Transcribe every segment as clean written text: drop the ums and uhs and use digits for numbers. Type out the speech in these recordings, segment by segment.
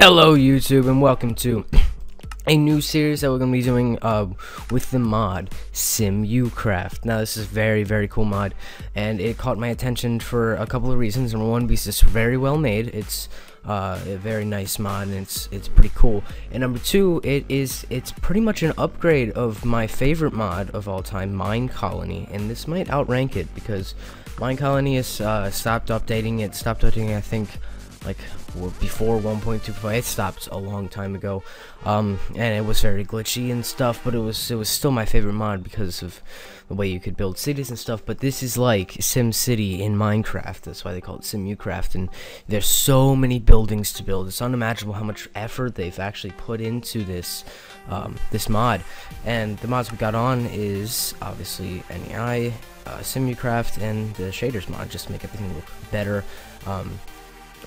Hello YouTube, and welcome to a new series that we're going to be doing with the mod Sim-U-Kraft. Now this is very cool mod, and it caught my attention for a couple of reasons. Number one, because it's very well made. It's a very nice mod, and it's pretty cool. And number two, it's pretty much an upgrade of my favorite mod of all time, Mine Colony, and this might outrank it because Mine Colony has stopped updating. It stopped updating, I think, like before 1.25. It stopped a long time ago, and it was very glitchy and stuff, but it was still my favorite mod because of the way you could build cities and stuff. But this is like Sim City in Minecraft. That's why they call it Sim-U-Kraft, and there's so many buildings to build. It's unimaginable how much effort they've actually put into this this mod. And the mods we got on is obviously NEI, Sim-U-Kraft, and the shaders mod, just to make everything look better.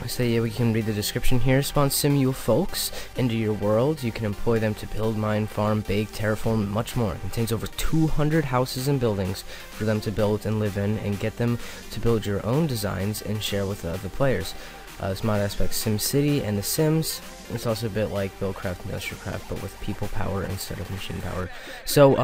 So yeah, we can read the description here. Spawn Sim-U folks into your world. You can employ them to build, mine, farm, bake, terraform, and much more. It contains over 200 houses and buildings for them to build and live in, and get them to build your own designs and share with other players. This mod aspects Sim City and The Sims. It's also a bit like Buildcraft and Industrialcraft, but with people power instead of machine power. So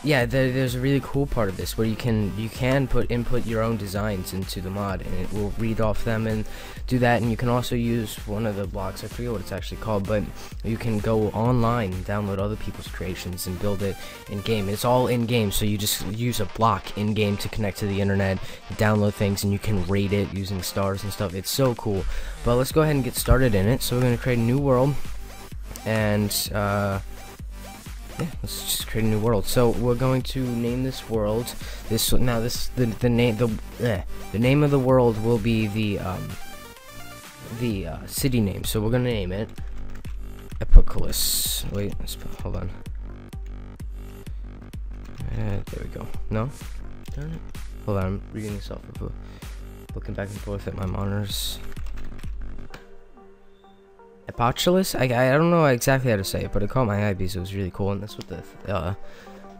yeah, there's a really cool part of this where you can input your own designs into the mod, and it will read off them and do that. And you can also use one of the blocks, I forget what it's actually called, but you can go online and download other people's creations and build it in game. It's all in game, so you just use a block in game to connect to the internet, download things, and you can rate it using stars and stuff. It's so cool. But let's go ahead and get started in it. So we're going to create a new world, and yeah, let's just create a new world. So we're going to name this world. The name of the world will be the city name. So we're gonna name it Apocalypse. Wait, hold on. There we go. No, darn it. Hold on, I'm reading this off of looking back and forth at my monitors. Apocalypse? I don't know exactly how to say it, but it caught my eye because it was really cool, and that's what the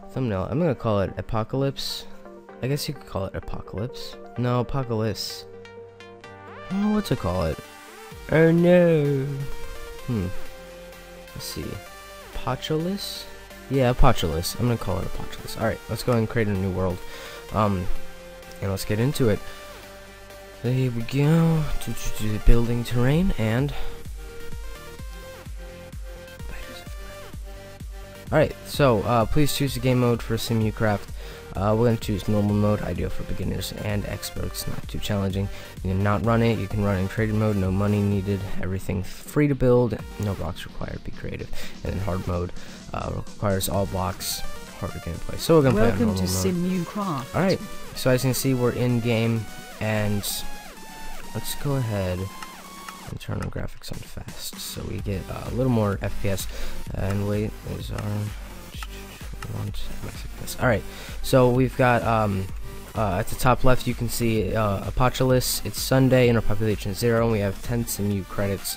thumbnail. I'm gonna call it Apocalypse. I guess you could call it Apocalypse. No, Apocalypse. I don't know what to call it. Oh no. Let's see. Apocalypse? Yeah, Apocalypse. I'm gonna call it Apocalypse. Alright, let's go and create a new world. And let's get into it. So here we go. To the building terrain, and alright, so please choose the game mode for Sim-U-Kraft. We're going to choose normal mode, ideal for beginners and experts, not too challenging. You can not run it, you can run in traded mode, no money needed, everything free to build, no blocks required, be creative. And then hard mode requires all blocks, harder gameplay. So we're going to play on normal mode. Welcome to Sim-U-Kraft. Alright, so as you can see, we're in game, and let's go ahead and turn our graphics on fast so we get a little more FPS. And wait, there's our alright, so we've got at the top left you can see Apocalypse. It's Sunday and our population is 0, and we have 10 Sim-U credits.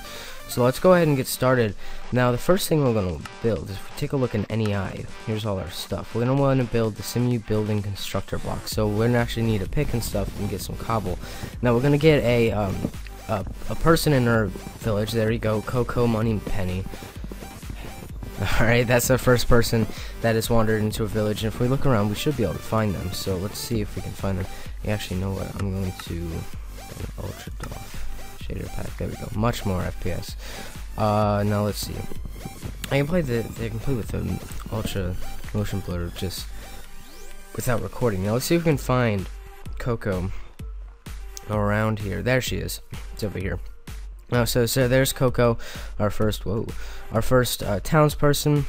So let's go ahead and get started. Now the first thing we're going to build is, if we take a look at NEI, here's all our stuff. We're going to want to build the Sim-U building constructor block, so we're going to actually need a pick and stuff and get some cobble. Now we're going to get a person in our village. There you go, Coco, Money, Penny. Alright, that's the first person that has wandered into a village, and if we look around we should be able to find them. So let's see if we can find them. You actually know what, I'm going to ultra doff shader pack. There we go, much more FPS. Now let's see, I can play with the ultra motion blur just without recording. Now let's see if we can find Coco around here. There she is. It's over here. So there's Coco, our first townsperson.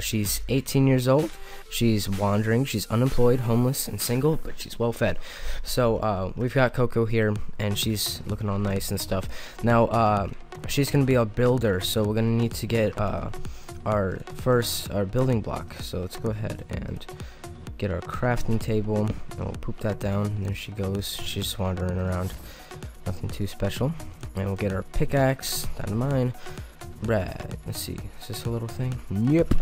She's 18 years old. She's wandering. She's unemployed, homeless, and single, but she's well fed. So we've got Coco here, and she's looking all nice and stuff. Now she's gonna be a builder, so we're gonna need to get our building block. So let's go ahead and get our crafting table, and we'll poop that down, and there she goes. She's just wandering around, nothing too special. And we'll get our pickaxe, down to mine. Right, let's see, is this a little thing? Yep.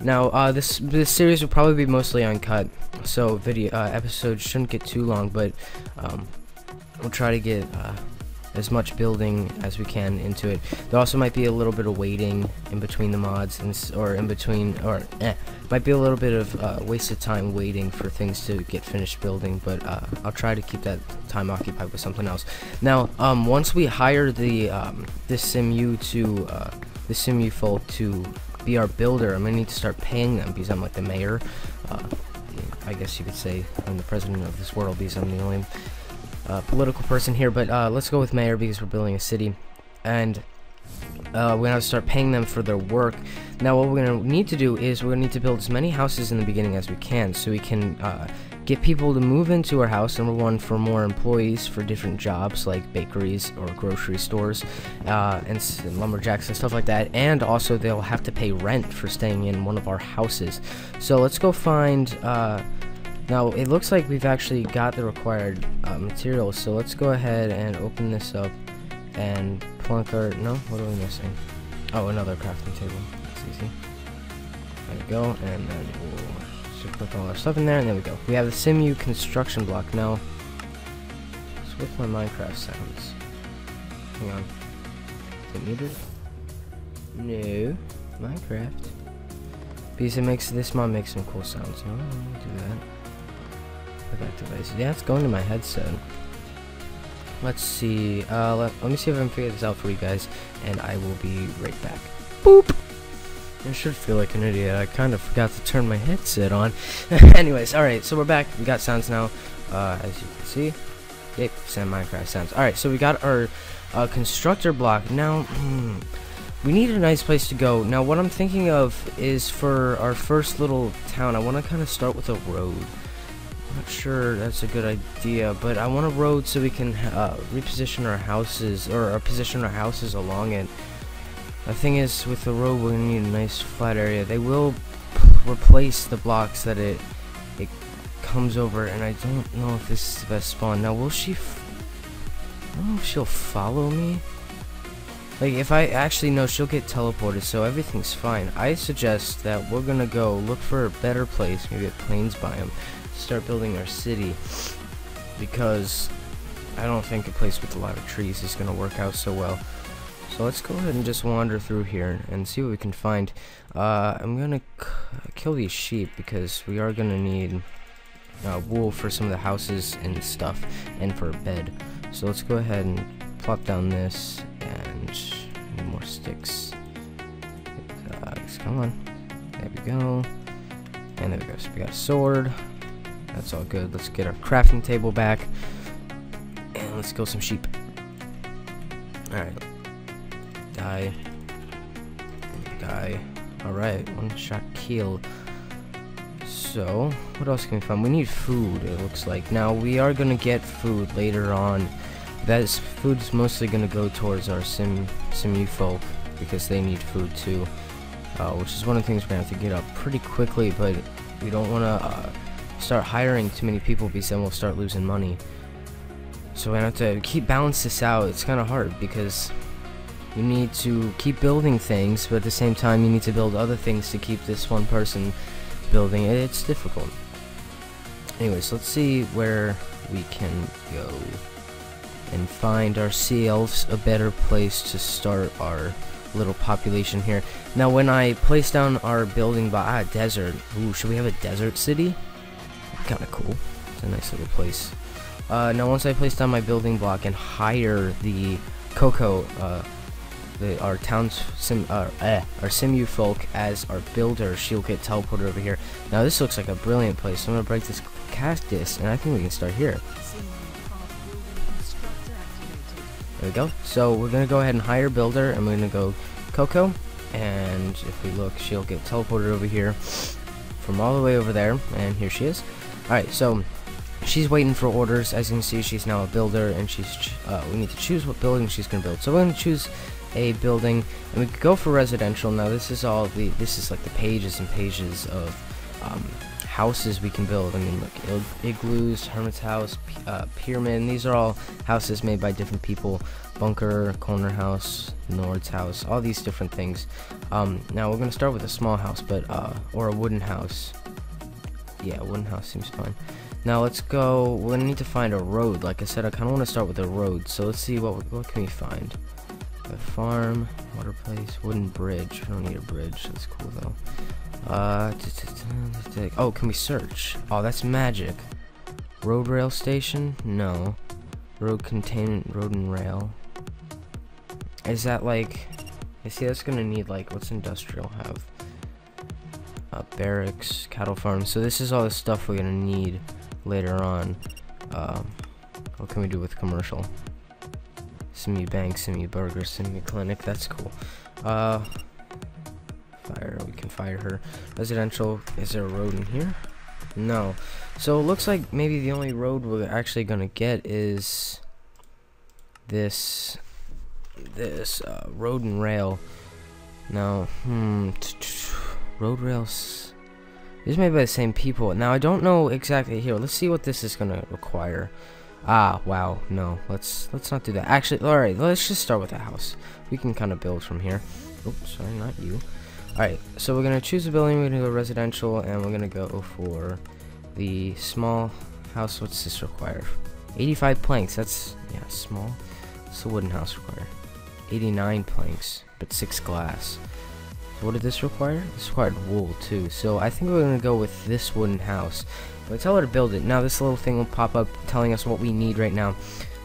Now this series will probably be mostly uncut, so episodes shouldn't get too long, but we'll try to get as much building as we can into it. There also might be a little bit of waiting in between the mods, might be a little bit of wasted time waiting for things to get finished building, but I'll try to keep that time occupied with something else. Now, once we hire the Sim-U folk to be our builder, I'm gonna need to start paying them because I'm like the mayor. I guess you could say I'm the president of this world because I'm the only political person here, but let's go with mayor because we're building a city, and we're gonna start paying them for their work. Now what we're gonna need to do is we're gonna need to build as many houses in the beginning as we can, so we can get people to move into our house. Number one, for more employees for different jobs like bakeries or grocery stores, and lumberjacks and stuff like that, and also they'll have to pay rent for staying in one of our houses. So let's go find now it looks like we've actually got the required materials, so let's go ahead and open this up and plunk our, no, what are we missing? Oh, another crafting table. That's easy. There we go, and then we'll just put all our stuff in there, and there we go. We have the Sim-U construction block. Now, what's with my Minecraft sounds? Hang on. Is it muted? No. Minecraft. Because it makes, this mod makes some cool sounds. You know, I'll do that. Put that device. Yeah, it's going to my headset. Let's see. Let me see if I can figure this out for you guys, and I will be right back. Boop! I should feel like an idiot. I kind of forgot to turn my headset on. Anyways, alright, so we're back. We got sounds now, as you can see. Yep, some Minecraft sounds. Alright, so we got our constructor block. Now, we need a nice place to go. Now, what I'm thinking of is for our first little town, I want to kind of start with a road. I'm not sure that's a good idea, but I want a road so we can reposition our houses, or position our houses along it. The thing is, with the road, we're gonna need a nice flat area. They will replace the blocks that it comes over, and I don't know if this is the best spawn. Now, will she? I don't know if she'll follow me. Like, if I actually know, she'll get teleported, so everything's fine. I suggest that we're gonna go look for a better place, maybe a plains biome, start building our city, because I don't think a place with a lot of trees is gonna work out so well. So let's go ahead and just wander through here and see what we can find. I'm gonna kill these sheep because we are gonna need wool for some of the houses and stuff, and for a bed. So let's go ahead and plop down this, and need more sticks. Come on, there we go, and there we go. So we got a sword. That's all good. Let's get our crafting table back, and let's kill some sheep. All right. Die. Alright, one shot kill. So, what else can we find? We need food, it looks like. Now, we are gonna get food later on. Food's mostly gonna go towards our Sim-U folk, because they need food too. Which is one of the things we're gonna have to get up pretty quickly, but we don't wanna start hiring too many people because then we'll start losing money. So we're gonna have to balance this out. It's kinda hard because you need to keep building things, but at the same time you need to build other things to keep this one person building. It's difficult. Anyways, let's see where we can go and find ourselves a better place to start our little population here. Now, when I place down our building by desert, ooh, should we have a desert city? Kind of cool. It's a nice little place. Now, once I place down my building block and hire the Coco, our Sim-U folk as our builder, she'll get teleported over here. Now this looks like a brilliant place, so I'm gonna break this cactus, and I think we can start here. There we go. So we're gonna go ahead and hire builder, and we're gonna go Coco, and if we look, she'll get teleported over here from all the way over there, and here she is. Alright, so she's waiting for orders. As you can see, she's now a builder, and we need to choose what building she's gonna build. So we're gonna choose a building, and we could go for residential. Now this is like the pages and pages of houses we can build. I mean, look, igloos, hermit's house, pyramid, and these are all houses made by different people. Bunker, corner house, Nord's house, all these different things. Now we're gonna start with a small house, but or a wooden house. Yeah, a wooden house seems fine. Now let's go. We're gonna need to find a road. Like I said, I kind of want to start with a road. So let's see what can we find. A farm, water place, wooden bridge. We don't need a bridge. That's cool though. Oh, can we search? Oh, that's magic. Road rail station? No. Road containment, road and rail. Is that like? I see that's gonna need like, what's industrial have? Barracks, cattle farm. So this is all the stuff we're gonna need later on. What can we do with commercial? Sim-U Bank, Sim-U Burger, Sim-U Clinic. That's cool. Fire. We can fire her. Residential. Is there a road in here? No. So it looks like maybe the only road we're actually gonna get is this road and rail. Now, road rails. These may be the same people. Now I don't know exactly here. Let's see what this is gonna require. Ah, wow. No, let's not do that. Actually, all right. Let's just start with a house. We can kind of build from here. Oops, sorry, not you. All right. So we're gonna choose a building. We're gonna go residential, and we're gonna go for the small house. What's this require? 85 planks. That's, yeah, small. What's the wooden house require? 89 planks, but 6 glass. So what did this require? This required wool too. So I think we're gonna go with this wooden house. But tell her to build it. Now this little thing will pop up telling us what we need right now.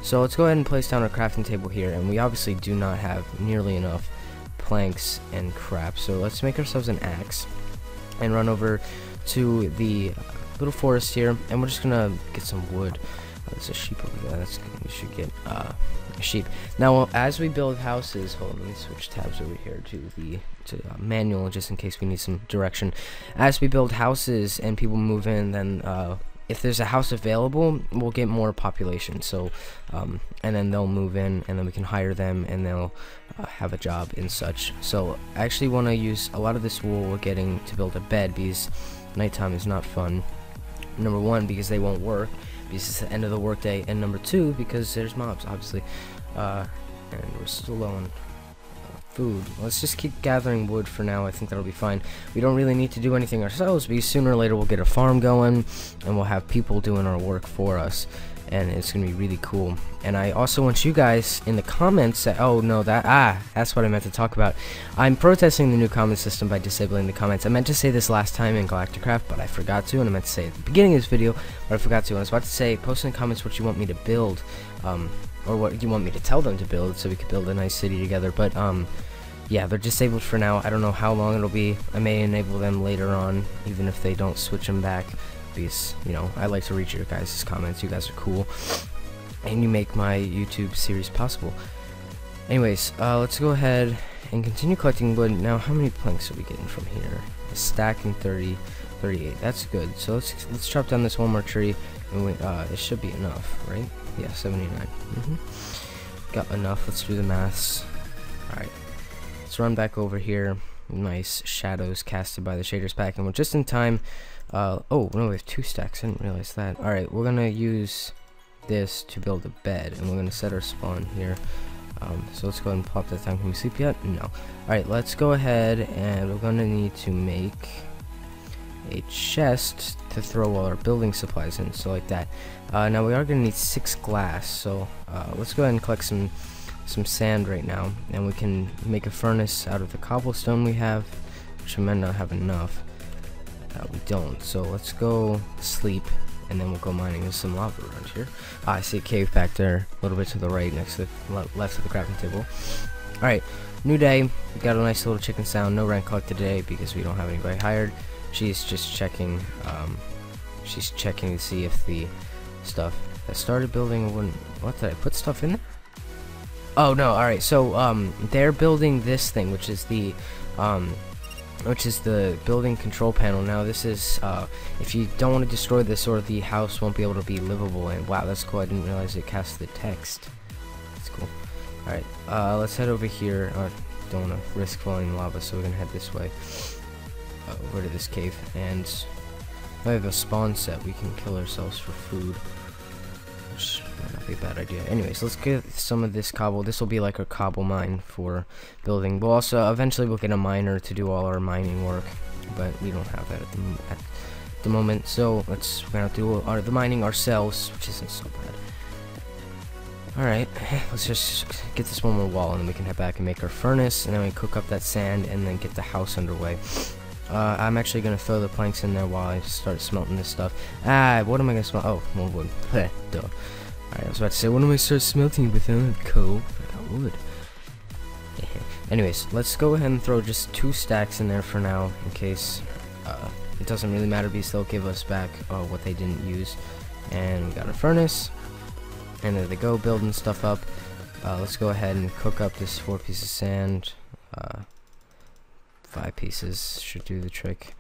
So let's go ahead and place down our crafting table here. And we obviously do not have nearly enough planks and crap. So let's make ourselves an axe and run over to the little forest here. And we're just gonna get some wood. Oh, there's a sheep over there. That's good. We should get a sheep. Now as we build houses, hold on, let me switch tabs over here to the manual just in case we need some direction. As we build houses and people move in, then if there's a house available, we'll get more population. So and then they'll move in, and then we can hire them, and they'll have a job and such. So I actually want to use a lot of this wool we're getting to build a bed, because nighttime is not fun. Number one, because they won't work, because it's the end of the workday, and number two, because there's mobs, obviously. And we're still low on food. Let's just keep gathering wood for now. I think that'll be fine. We don't really need to do anything ourselves, because sooner or later we'll get a farm going, and we'll have people doing our work for us, and it's gonna be really cool. And I also want you guys in the comments that, oh no, that's what I meant to talk about. I'm protesting the new comment system by disabling the comments. I meant to say this last time in Galacticraft, but I forgot to, and I meant to say it at the beginning of this video, but I forgot to. And I was about to say, post in the comments what you want me to build, or what you want me to tell them to build, so we could build a nice city together. But yeah, they're disabled for now. I don't know how long it'll be. I may enable them later on, even if they don't switch them back, because, you know, I like to read your guys' comments. You guys are cool, and you make my YouTube series possible. Anyways, let's go ahead and continue collecting wood. Now, how many planks are we getting from here? A stack and 30, 38. That's good. So let's chop down this one more tree, and it should be enough, right? Yeah, 79. Got enough. Let's do the maths. Alright, let's run back over here. Nice shadows casted by the shaders pack, and we're just in time. Oh no, we have 2 stacks. I didn't realize that. Alright, we're gonna use this to build a bed, and we're gonna set our spawn here. So let's go ahead and plop that down. Can we sleep yet? No. Alright, let's go ahead, and we're gonna need to make a chest to throw all our building supplies in, so like that. Now we are gonna need 6 glass, so let's go ahead and collect some sand right now, and we can make a furnace out of the cobblestone we have, which we might not have enough. We don't, so let's go sleep, and then we'll go mining. There's some lava around here. I see a cave back there, a little bit to the right, next to the left of the crafting table. Alright, new day. We got a nice little chicken sound. No rent collected today because we don't have anybody hired. She's just checking, she's checking to see if the stuff that started building wouldn't. What, did I put stuff in there? Oh no, alright, so they're building this thing, which is the building control panel. Now this is if you don't want to destroy this, or the house won't be able to be livable. And wow, that's cool. I didn't realize it cast the text. That's cool. Alright, let's head over here. Don't want to risk falling in lava, so we're gonna head this way over to this cave. And if I have a spawn set, we can kill ourselves for food, which might not be a bad idea. Anyways, let's get some of this cobble. This will be like a cobble mine for building. We'll also eventually we'll get a miner to do all our mining work, but we don't have that the moment. So we're gonna have to do the mining ourselves, which isn't so bad. Alright, let's just get this one more wall, and then we can head back and make our furnace, and then we cook up that sand, and then get the house underway. I'm actually gonna throw the planks in there while I start smelting this stuff. What am I gonna smelt? Oh, more wood. Duh. Alright, I was about to say, what am I start smelting with coal? I got wood. Anyways, let's go ahead and throw just 2 stacks in there for now, in case it doesn't really matter, because they'll give us back what they didn't use. And we got our furnace. And there they go, building stuff up. Let's go ahead and cook up this 4 pieces of sand. 5 pieces should do the trick.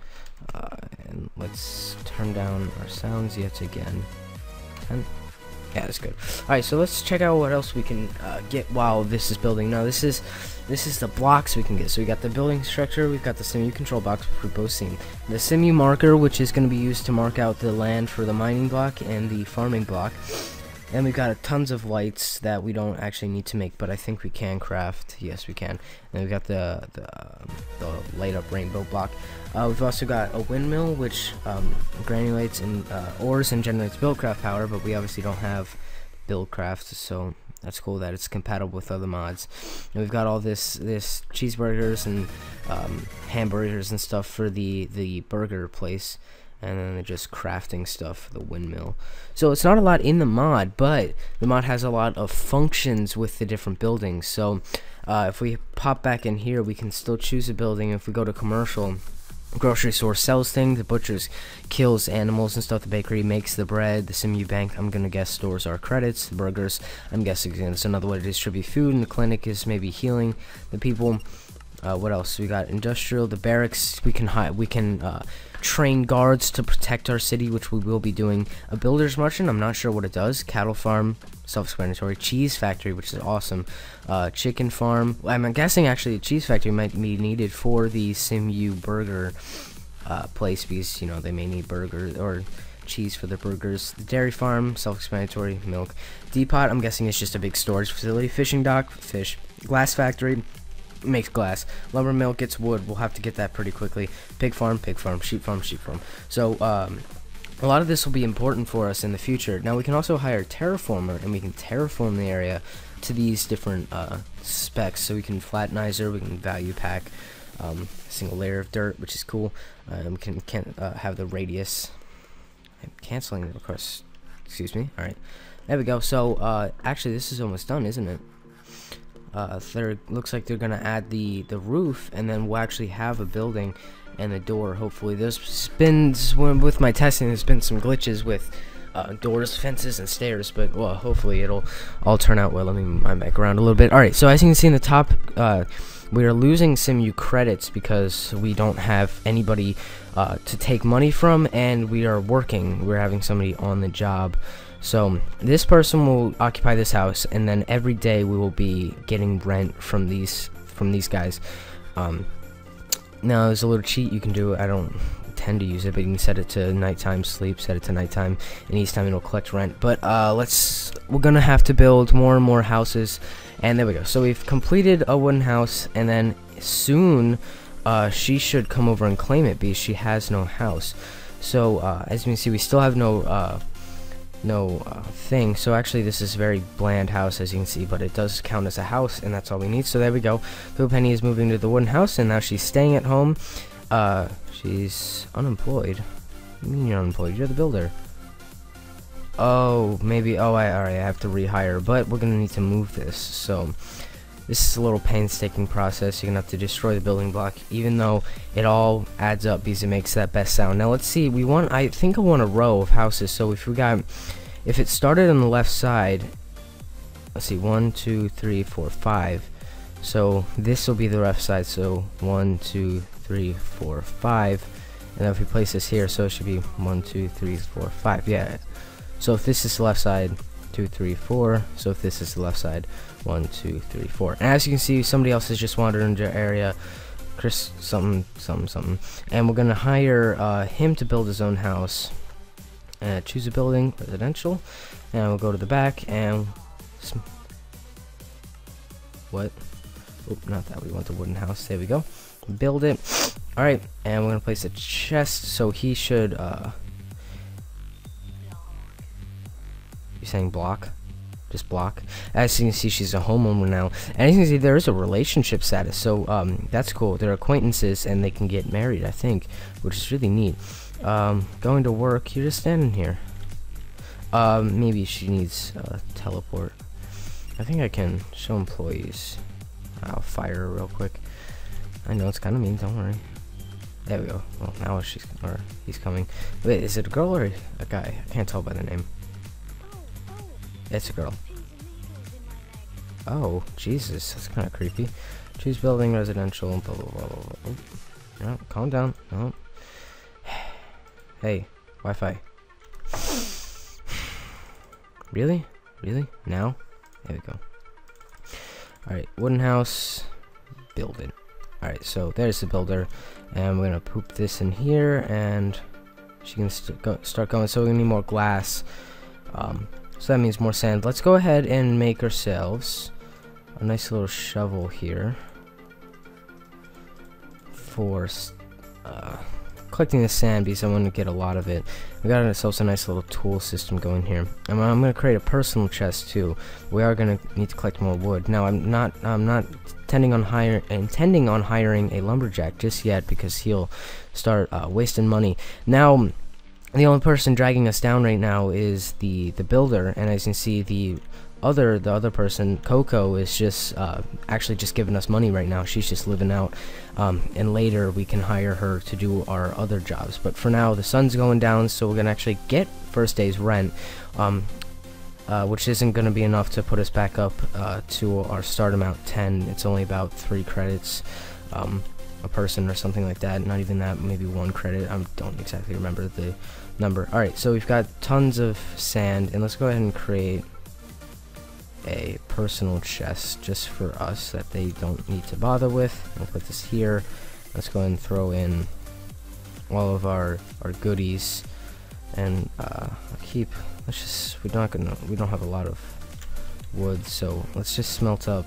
And let's turn down our sounds yet again. 10. Yeah, that's good. Alright, so let's check out what else we can get while this is building. Now, this is the blocks we can get. So we got the building structure, we've got the Sim-U control box, which we've both seen. The Sim-U marker, which is going to be used to mark out the land for the mining block and the farming block. And we've got tons of lights that we don't actually need to make, but I think we can craft. Yes, we can. And we've got the light up rainbow block. We've also got a windmill, which granulates in ores and generates Buildcraft power, but we obviously don't have Buildcraft, so that's cool that it's compatible with other mods. And we've got all this cheeseburgers and hamburgers and stuff for the burger place. And then they're just crafting stuff for the windmill. So it's not a lot in the mod, but the mod has a lot of functions with the different buildings. So if we pop back in here, we can still choose a building. If we go to commercial, grocery store sells things, the butcher's kills animals and stuff, the bakery makes the bread, the Sim-U bank, I'm gonna guess, stores our credits, the burgers, I'm guessing it's another way to distribute food, and the clinic is maybe healing the people. What else? We got industrial, the barracks, we can train guards to protect our city, which we will be doing. A builder's merchant, I'm not sure what it does. Cattle farm, self-explanatory. Cheese factory, which is awesome. Chicken farm, I'm guessing actually a cheese factory might be needed for the Sim-U burger place, because, you know, they may need burgers or cheese for their burgers. The dairy farm, self-explanatory. Milk depot, I'm guessing it's just a big storage facility. Fishing dock, fish. Glass factory, makes glass. Lumber mill gets wood. We'll have to get that pretty quickly. Pig farm, pig farm. Sheep farm, sheep farm. So a lot of this will be important for us in the future. Now we can also hire a terraformer, and we can terraform the area to these different specs. So we can flattenizer, we can value pack a single layer of dirt, which is cool. We can have the radius. I'm canceling the request. Excuse me. All right, there we go. So actually, this is almost done, isn't it? Looks like they're gonna add the roof, and then we'll actually have a building and a door. Hopefully, with my testing, there's been some glitches with doors, fences, and stairs, but well, hopefully it'll all turn out well. Let me back around a little bit. All right, so as you can see in the top, we are losing Sim-U credits because we don't have anybody to take money from, and we are working. We're having somebody on the job. So this person will occupy this house, and then every day we will be getting rent from these guys. Now there's a little cheat you can do. I don't tend to use it, but you can set it to nighttime sleep, set it to nighttime, and each time it'll collect rent. But we're gonna have to build more and more houses, and there we go. So we've completed a wooden house, and then soon she should come over and claim it because she has no house. So as you can see, we still have no thing. So actually this is a very bland house, as you can see, but it does count as a house, and that's all we need. So there we go. Little Penny is moving to the wooden house, and now she's staying at home. She's unemployed. What do you mean you're unemployed? You're the builder. Oh, maybe. Oh, alright, I have to rehire, but we're gonna need to move this. So this is a little painstaking process. You're gonna have to destroy the building block, even though it all adds up because it makes that best sound. Now let's see. I think I want a row of houses. So if it started on the left side, let's see, 1, 2, 3, 4, 5. So this will be the left side. So 1, 2, 3, 4, 5. And then if we place this here, so it should be 1, 2, 3, 4, 5. Yeah. So if this is the left side, 2, 3, 4. So if this is the left side, 1, 2, 3, 4. And as you can see, somebody else has just wandered into the area. Chris something. And we're gonna hire him to build his own house. Choose a building, residential, and we'll go to the back and what? Oh, not that. We want the wooden house. There we go. Build it. Alright, and we're gonna place a chest, so he should, you're saying block? Just block. As you can see, she's a homeowner now. And as you can see, there is a relationship status, so, that's cool. They're acquaintances, and they can get married, I think, which is really neat. Going to work, you're just standing here. Maybe she needs, teleport. I think I can show employees. I'll fire her real quick. I know it's kind of mean, don't worry. There we go. Well, now he's coming. Wait, is it a girl or a guy? I can't tell by the name. It's a girl. Oh, Jesus, that's kind of creepy. Choose building, residential, blah, blah, blah, blah, blah. No, calm down. No. Hey, Wi-Fi. Really? Really? Now? There we go. Alright, wooden house. Build it. Alright, so there's the builder. And we're gonna poop this in here, and she can start going. So we need more glass. So that means more sand. Let's go ahead and make ourselves a nice little shovel here for collecting the sand, because I want to get a lot of it. We got ourselves a nice little tool system going here. And I'm going to create a personal chest too. We are going to need to collect more wood. Now I'm not intending on hiring a lumberjack just yet, because he'll start wasting money. Now the only person dragging us down right now is the builder, and as you can see, the other person, Coco, is just actually just giving us money right now. She's just living out, and later we can hire her to do our other jobs. But for now, the sun's going down, so we're gonna actually get first day's rent, which isn't gonna be enough to put us back up to our start amount 10. It's only about 3 credits a person or something like that. Not even that, maybe 1 credit. I don't exactly remember the number. Alright, so we've got tons of sand, and let's go ahead and create a personal chest just for us that they don't need to bother with. We'll put this here. Let's go ahead and throw in all of our goodies, and we don't have a lot of wood, so let's just smelt up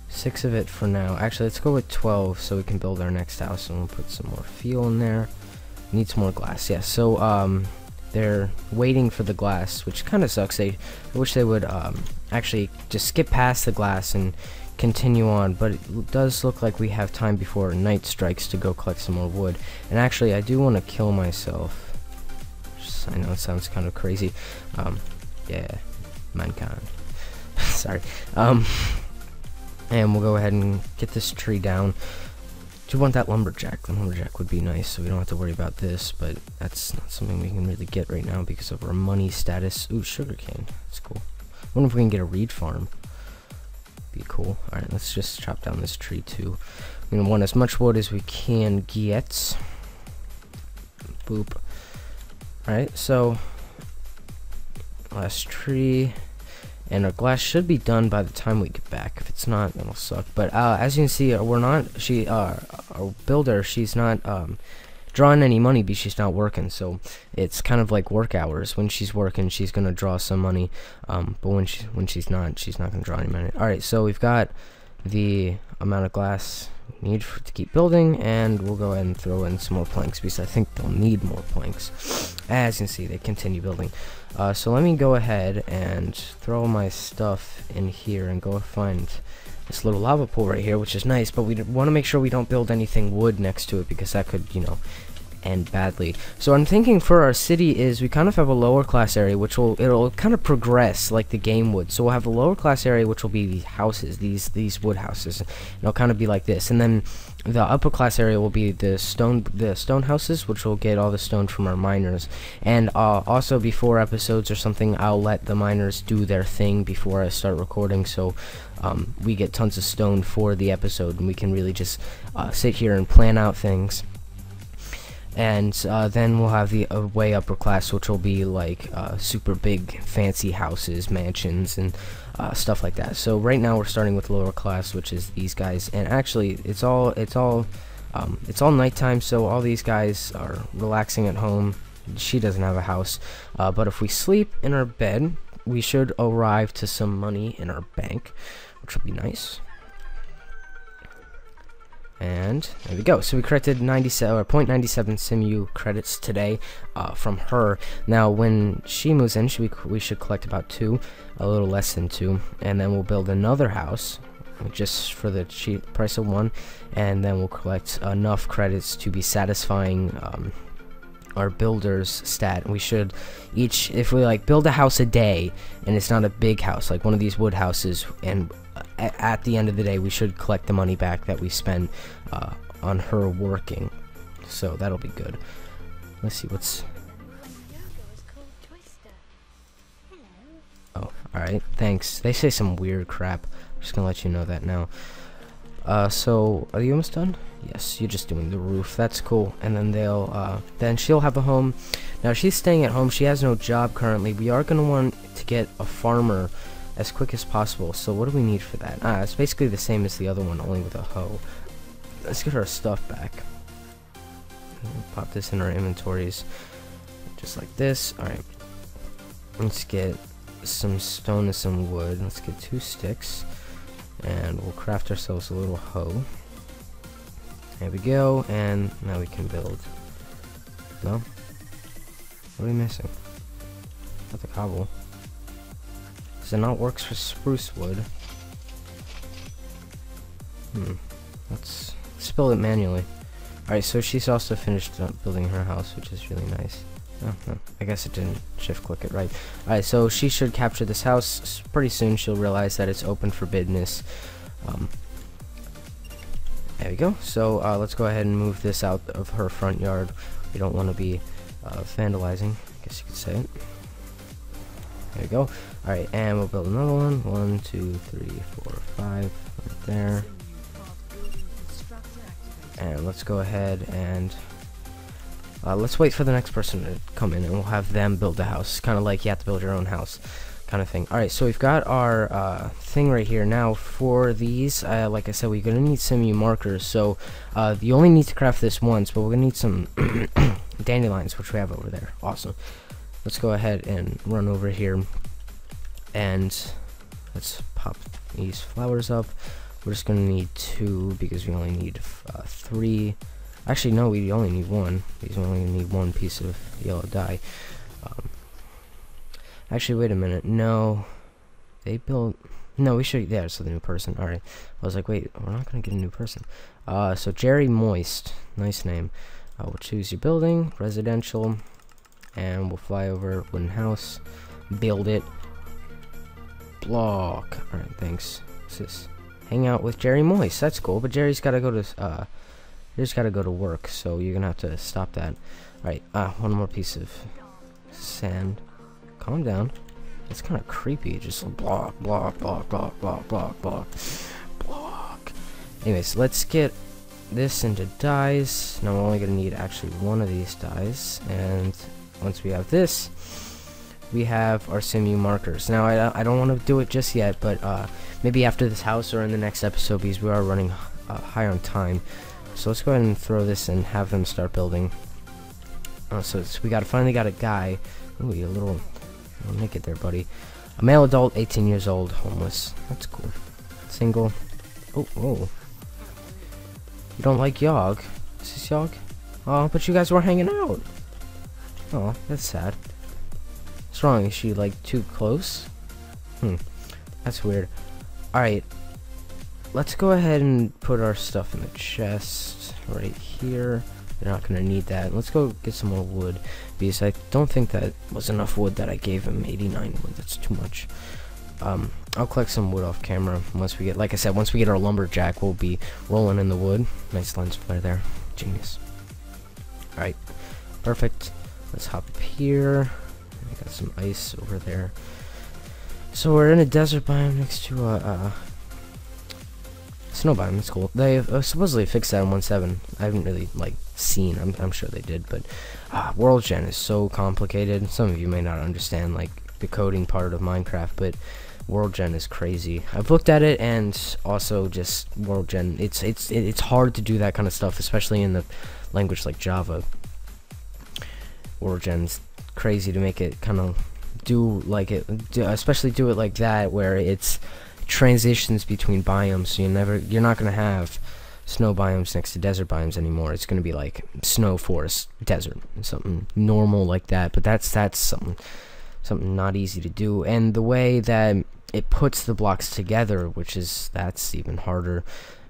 6 of it for now. Actually, let's go with 12 so we can build our next house, and we'll put some more fuel in there. Needs more glass. Yeah, so they're waiting for the glass, which kind of sucks. I wish they would actually just skip past the glass and continue on, but it does look like we have time before night strikes to go collect some more wood. And actually, I do want to kill myself. I know it sounds kind of crazy. Yeah, mankind. Sorry. And we'll go ahead and get this tree down. Do want that lumberjack. The lumberjack would be nice, so we don't have to worry about this, but that's not something we can really get right now because of our money status. Ooh, sugarcane. That's cool. I wonder if we can get a reed farm. Be cool. Alright, let's just chop down this tree too. We're gonna want as much wood as we can get. Boop. Alright, so last tree. And our glass should be done by the time we get back. If it's not, that'll suck. But as you can see, our builder, she's not drawing any money because she's not working. So it's kind of like work hours. When she's working, she's gonna draw some money. But when she's not gonna draw any money. All right, so we've got the amount of glass we need to keep building, and we'll go ahead and throw in some more planks because I think they'll need more planks. As you can see, they continue building. So let me go ahead and throw my stuff in here and go find this little lava pool right here, which is nice, but we want to make sure we don't build anything wood next to it because that could, you know, end badly. So I'm thinking for our city is we kind of have a lower class area, which it'll kind of progress like the game would. So we'll have a lower class area, which will be the houses, these wood houses, and it'll kind of be like this. And then the upper class area will be the stone houses, which will get all the stone from our miners. And also before episodes or something, I'll let the miners do their thing before I start recording, so we get tons of stone for the episode, and we can really just sit here and plan out things. And then we'll have the way upper class, which will be like super big fancy houses, mansions, and stuff like that. So right now we're starting with lower class, which is these guys, and actually it's all nighttime, so all these guys are relaxing at home. She doesn't have a house, but if we sleep in our bed, we should arrive to some money in our bank, which will be nice. And there we go. So we collected 97 or 0.97 Sim-U credits today from her. Now when she moves in, we should collect about 2, a little less than 2, and then we'll build another house just for the cheap price of 1, and then we'll collect enough credits to be satisfying our builder's stat. We should each, if we like build a house a day and it's not a big house like one of these wood houses, and at the end of the day we should collect the money back that we spent on her working, so that'll be good. Let's see what's alright, thanks. They say some weird crap. I'm just gonna let you know that now. So are you almost done? Yes, you're just doing the roof. That's cool. And then then she'll have a home. Now she's staying at home. She has no job currently. We are gonna want to get a farmer as quick as possible. So what do we need for that? It's basically the same as the other one, only with a hoe. Let's get our stuff back. Pop this in our inventories, just like this. All right. Let's get some stone and some wood. Let's get 2 sticks. And we'll craft ourselves a little hoe. There we go, and now we can build. No? What are we missing? Not the cobble. Does it not work for spruce wood? Let's build it manually. Alright, so she's also finished building her house, which is really nice. Oh, no, I guess it didn't shift click it right. Alright, so she should capture this house pretty soon. She'll realize that it's open for business. There we go. So let's go ahead and move this out of her front yard. We don't want to be vandalizing, I guess you could say it. There we go. Alright, and we'll build another one. 1, 2, 3, 4, 5 right there. And let's go ahead and let's wait for the next person to come in, and we'll have them build the house. Kind of like you have to build your own house kind of thing. Alright, so we've got our thing right here. Now for these, like I said, we're going to need Sim-U markers. So you only need to craft this once, but we're going to need some dandelions, which we have over there. Awesome. Let's go ahead and run over here, and let's pop these flowers up. We're just going to need 2 because we only need 3. Actually, no, we only need 1 because we only need 1 piece of yellow dye. Actually, wait a minute. No, they built. No, we should. Yeah, so the new person. All right. I was like, wait, we're not gonna get a new person. So Jerry Moist, nice name. We'll choose your building, residential, and we'll fly over wooden house, build it, block. All right, thanks. What's this? Hang out with Jerry Moist. That's cool, but Jerry's gotta go to work, so you're gonna have to stop that. All right. One more piece of sand. Calm down. It's kind of creepy. Just block, block, block, block, block, block, block, block. Anyways, let's get this into dyes. Now we're only gonna need actually 1 of these dyes, and once we have this, we have our Sim-U markers. Now I don't want to do it just yet, but maybe after this house or in the next episode, because we are running high on time. So let's go ahead and throw this and have them start building. So we finally got a guy. Ooh, you little naked there, buddy. A male adult, 18 years old, homeless. That's cool. Single. Oh, whoa. You don't like Yog? Is this Yog? Oh, but you guys were hanging out. Oh, that's sad. What's wrong? Is she like too close? That's weird. Alright. Let's go ahead and put our stuff in the chest right here. They're not gonna need that. Let's go get some more wood, because I don't think that was enough wood that I gave him. 89 wood, that's too much. I'll collect some wood off camera once we get, like I said, once we get our lumberjack, we'll be rolling in the wood. Nice lens flare there, genius. Alright, perfect. Let's hop up here. I got some ice over there. So we're in a desert biome next to a snow biome. It's cool. They supposedly fixed that in 1.7. I haven't really seen. I'm sure they did, but world gen is so complicated. Some of you may not understand the coding part of Minecraft, but world gen is crazy. I've looked at it, and also just world gen. It's hard to do that kind of stuff, especially in the language like Java. World gen's crazy to make it kind of especially do it like that, where it's transitions between biomes, so you're not gonna have snow biomes next to desert biomes anymore. It's gonna be like snow, forest, desert, something normal like that. But that's something not easy to do. And the way that it puts the blocks together, that's even harder,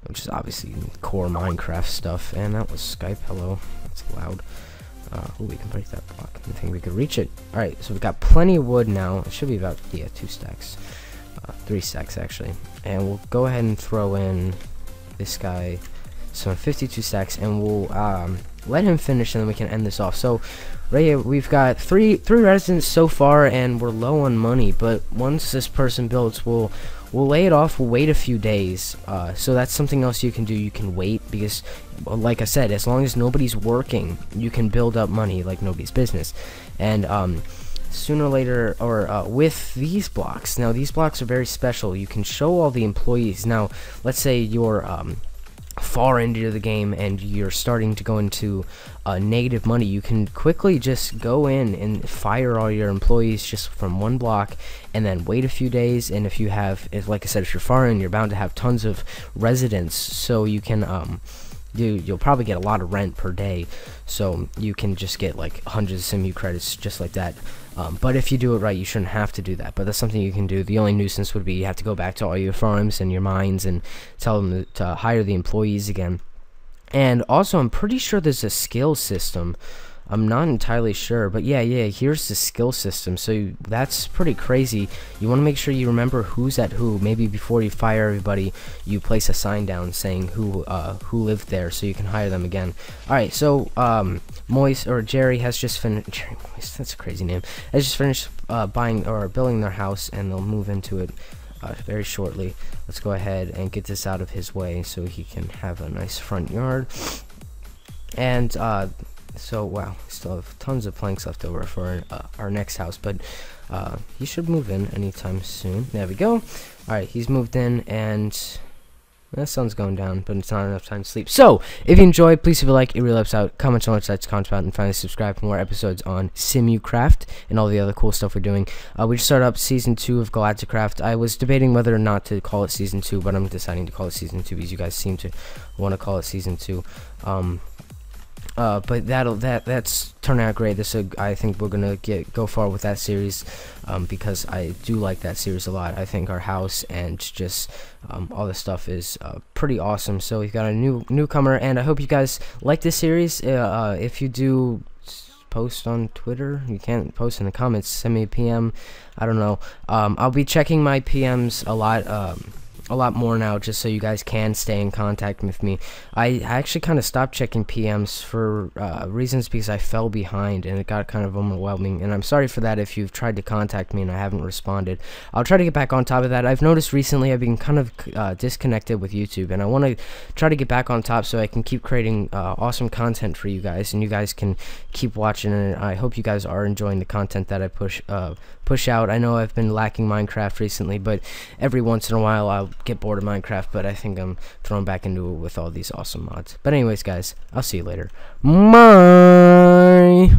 which is obviously core Minecraft stuff. And that was Skype. Hello, that's loud. Oh, we can break that block. I think we could reach it. Alright, so we've got plenty of wood now. It should be about, yeah, 2 stacks. 3 stacks, actually. And we'll go ahead and throw in this guy. So 52 stacks, and we'll let him finish, and then we can end this off. So right here, we've got three residents so far, and we're low on money. But once this person builds, we'll lay it off. We'll wait a few days. So that's something else you can do. You can wait, because, like I said, as long as nobody's working, you can build up money like nobody's business. And sooner or later, or with these blocks, now these blocks are very special. You can show all the employees. Now, let's say you're far into the game and you're starting to go into negative money. You can quickly just go in and fire all your employees just from one block, and then wait a few days. And if you have, like I said, if you're far in, you're bound to have tons of residents, so you can you'll probably get a lot of rent per day, so you can just get like hundreds of Sim-U credits just like that. But if you do it right, you shouldn't have to do that, but that's something you can do. The only nuisance would be you have to go back to all your farms and your mines and tell them to hire the employees again. And also, I'm pretty sure there's a skill system. I'm not entirely sure, but yeah, here's the skill system. So that's pretty crazy. You want to make sure you remember who's at who. Maybe before you fire everybody, you place a sign down saying who lived there, so you can hire them again. All right, so Moist, or Jerry, has just finished. Jerry Moist, that's a crazy name. Has just finished buying or building their house, and they'll move into it very shortly. Let's go ahead and get this out of his way so he can have a nice front yard. And so, wow, still have tons of planks left over for our next house, but he should move in anytime soon. There we go. Alright, he's moved in, and the sun's going down, but it's not enough time to sleep. So, if you enjoyed, please leave a like. It really helps out. Comment on what sites to comment about, and finally subscribe for more episodes on Sim-U-Kraft and all the other cool stuff we're doing. We just started up Season 2 of Galacticraft. I was debating whether or not to call it Season 2, but I'm deciding to call it Season 2 because you guys seem to want to call it Season 2. But that's turning out great. I think we're gonna go far with that series, because I do like that series a lot. I think our house and just all this stuff is pretty awesome. So we've got a newcomer, and I hope you guys like this series. If you do, post on Twitter. You can't post in the comments. Send me a PM. I don't know. I'll be checking my PMs a lot more now, just so you guys can stay in contact with me. I actually kind of stopped checking PMs for reasons because I fell behind and it got kind of overwhelming, and I'm sorry for that if you've tried to contact me and I haven't responded. I'll try to get back on top of that. I've noticed recently I've been kind of disconnected with YouTube, and I want to try to get back on top so I can keep creating awesome content for you guys, and you guys can keep watching, and I hope you guys are enjoying the content that I push out. I know I've been lacking Minecraft recently, but every once in a while I'll get bored of Minecraft, but I think I'm thrown back into it with all these awesome mods. But anyways, guys, I'll see you later. Bye.